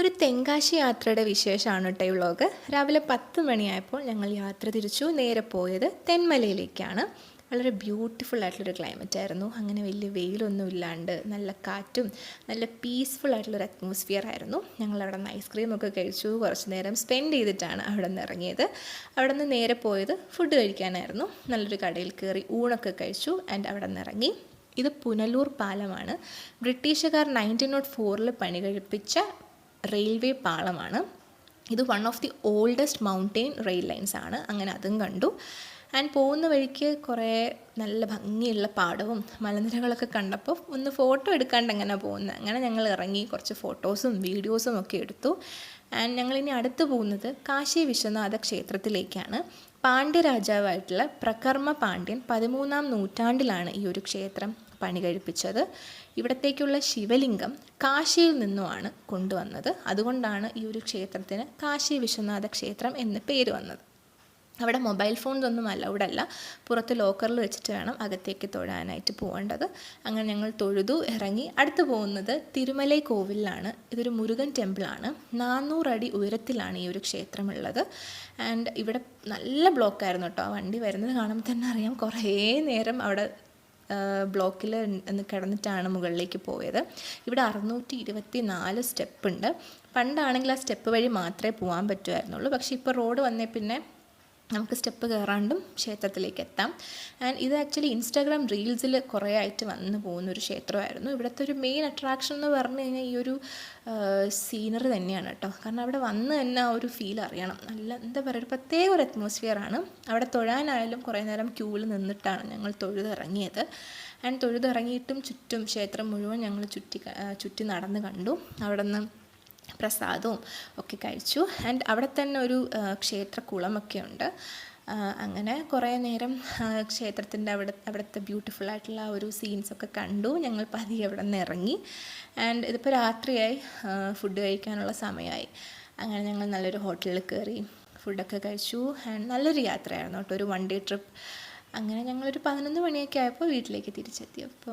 ഒരു തെങ്കാശി യാത്രയുടെ വിശേഷമാണ് കേട്ടോ ഈ വ്ളോഗ്. രാവിലെ 10 മണിയായപ്പോൾ ഞങ്ങൾ യാത്ര തിരിച്ചു. നേരെ പോയത് തെന്മലയിലേക്കാണ്. വളരെ ബ്യൂട്ടിഫുൾ ആയിട്ടുള്ളൊരു ക്ലൈമറ്റ് ആയിരുന്നു. അങ്ങനെ വലിയ വെയിലൊന്നും ഇല്ലാണ്ട് നല്ല കാറ്റും നല്ല പീസ്ഫുൾ ആയിട്ടുള്ളൊരു അറ്റ്മോസ്ഫിയർ ആയിരുന്നു. ഞങ്ങൾ അവിടെ നിന്ന് ഐസ്ക്രീമൊക്കെ കഴിച്ചു. കുറച്ച് നേരം സ്പെൻഡ് ചെയ്തിട്ടാണ് അവിടെ നിന്ന് ഇറങ്ങിയത്. അവിടെ നിന്ന് നേരെ പോയത് ഫുഡ് കഴിക്കാനായിരുന്നു. നല്ലൊരു കടയിൽ കയറി ഊണൊക്കെ കഴിച്ചു ആൻഡ് അവിടെ നിന്ന് ഇറങ്ങി. ഇത് പുനലൂർ പാലമാണ്. ബ്രിട്ടീഷുകാർ 1904 പണി കഴിപ്പിച്ച റെയിൽവേ പാളമാണ്. ഇത് one of the oldest mountain rail lines ആണ്. അങ്ങനെ അതും കണ്ടു. ആൻഡ് പോകുന്ന വഴിക്ക് കുറേ നല്ല ഭംഗിയുള്ള പാടവും മലനിരകളൊക്കെ കണ്ടപ്പോൾ ഒന്ന് ഫോട്ടോ എടുക്കാണ്ട് എങ്ങനെ പോകുന്നത്. അങ്ങനെ ഞങ്ങൾ ഇറങ്ങി കുറച്ച് ഫോട്ടോസും വീഡിയോസും ഒക്കെ എടുത്തു. ആൻഡ് ഞങ്ങളിനി അടുത്ത് പോകുന്നത് കാശി വിശ്വനാഥ ക്ഷേത്രത്തിലേക്കാണ്. പാണ്ഡ്യരാജാവായിട്ടുള്ള പ്രകർമ്മ പാണ്ഡ്യൻ 13-ാം നൂറ്റാണ്ടിലാണ് ഈ ഒരു ക്ഷേത്രം പണി കഴിപ്പിച്ചത്. ഇവിടത്തേക്കുള്ള ശിവലിംഗം കാശിയിൽ നിന്നുമാണ് കൊണ്ടുവന്നത്. അതുകൊണ്ടാണ് ഈ ഒരു ക്ഷേത്രത്തിന് കാശി വിശ്വനാഥ ക്ഷേത്രം എന്ന് പേര് വന്നത്. അവിടെ മൊബൈൽ ഫോൺസ് ഒന്നും അലൗഡ് അല്ല. പുറത്ത് ലോക്കറിൽ വെച്ചിട്ട് വേണം അകത്തേക്ക് തൊഴാനായിട്ട് പോകേണ്ടത്. അങ്ങനെ ഞങ്ങൾ തൊഴുതു ഇറങ്ങി. അടുത്ത് പോകുന്നത് തിരുമലൈ കോവിലാണ്. ഇതൊരു മുരുകൻ ടെമ്പിളാണ്. 400 അടി ഉയരത്തിലാണ് ഈ ഒരു ക്ഷേത്രമുള്ളത്. ആൻഡ് ഇവിടെ നല്ല ബ്ലോക്കായിരുന്നു കേട്ടോ. വണ്ടി വരുന്നത് കാണുമ്പോൾ തന്നെ അറിയാം. കുറേ നേരം അവിടെ ബ്ലോക്കിൽ കിടന്നിട്ടാണ് മുകളിലേക്ക് പോയത്. ഇവിടെ 624 സ്റ്റെപ്പ് ഉണ്ട്. പണ്ടാണെങ്കിൽ ആ സ്റ്റെപ്പ് വഴി മാത്രമേ പോകാൻ പറ്റുമായിരുന്നുള്ളൂ. പക്ഷേ ഇപ്പോൾ റോഡ് വന്നേ പിന്നെ നമുക്ക് സ്റ്റെപ്പ് കയറാണ്ടും ക്ഷേത്രത്തിലേക്ക് എത്താം. ആൻഡ് ഇത് ആക്ച്വലി ഇൻസ്റ്റാഗ്രാം റീൽസിൽ കുറേ ആയിട്ട് വന്നു പോകുന്നൊരു ക്ഷേത്രമായിരുന്നു. ഇവിടുത്തെ ഒരു മെയിൻ അട്രാക്ഷൻ എന്ന് പറഞ്ഞു കഴിഞ്ഞാൽ ഈ ഒരു സീനറി തന്നെയാണ് കേട്ടോ. കാരണം അവിടെ വന്ന് തന്നെ ആ ഒരു ഫീൽ അറിയണം. നല്ല എന്താ പറയുക, ഒരു പ്രത്യേക ഒരു അറ്റ്മോസ്ഫിയറാണ്. അവിടെ തൊഴാനായാലും കുറേ നേരം ക്യൂവിൽ നിന്നിട്ടാണ് ഞങ്ങൾ തൊഴുതിറങ്ങിയത്. ആൻഡ് തൊഴുതിറങ്ങിയിട്ടും ചുറ്റും ക്ഷേത്രം മുഴുവൻ ഞങ്ങൾ ചുറ്റി നടന്ന് കണ്ടു. അവിടെ നിന്ന് പ്രസാദവും ഒക്കെ കഴിച്ചു. ആൻഡ് അവിടെ തന്നെ ഒരു ക്ഷേത്രക്കുളമൊക്കെ ഉണ്ട്. അങ്ങനെ കുറേ നേരം ക്ഷേത്രത്തിൻ്റെ അവിടുത്തെ ബ്യൂട്ടിഫുൾ ആയിട്ടുള്ള ഒരു സീൻസൊക്കെ കണ്ടു. ഞങ്ങൾ പതിയെ അവിടെ നിന്ന് ഇറങ്ങി. ആൻഡ് ഇതിപ്പോൾ രാത്രിയായി, ഫുഡ് കഴിക്കാനുള്ള സമയമായി. അങ്ങനെ ഞങ്ങൾ നല്ലൊരു ഹോട്ടലിൽ കയറി ഫുഡൊക്കെ കഴിച്ചു. ആൻഡ് നല്ലൊരു യാത്രയായിരുന്നു കേട്ടോ, ഒരു 1 ഡേ ട്രിപ്പ്. അങ്ങനെ ഞങ്ങളൊരു 11 മണിയൊക്കെ ആയപ്പോൾ വീട്ടിലേക്ക് തിരിച്ചെത്തി. അപ്പോൾ